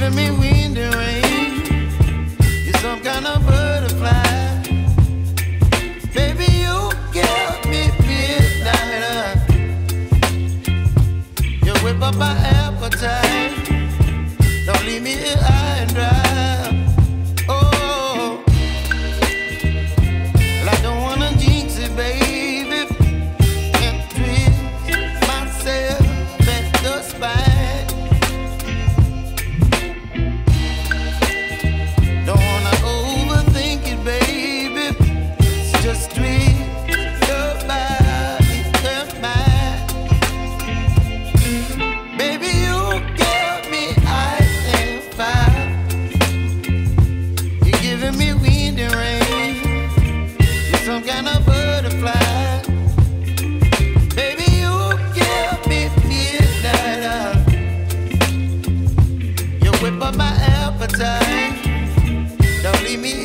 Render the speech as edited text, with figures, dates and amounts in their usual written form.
giving me wind and rain. You're some kind of butterfly. Baby, you give me midnight. You whip up my appetite. Don't leave me here high and dry. Oh, well, I don't wanna jinx it, baby, and twist myself at the spine. Don't wanna overthink it, baby. It's just twist your body and mine. Baby, you give me ice and fire. You're giving me wind and rain. You're some kind of butterfly. Baby, you give me midnight. You whip up my appetite. Don't leave me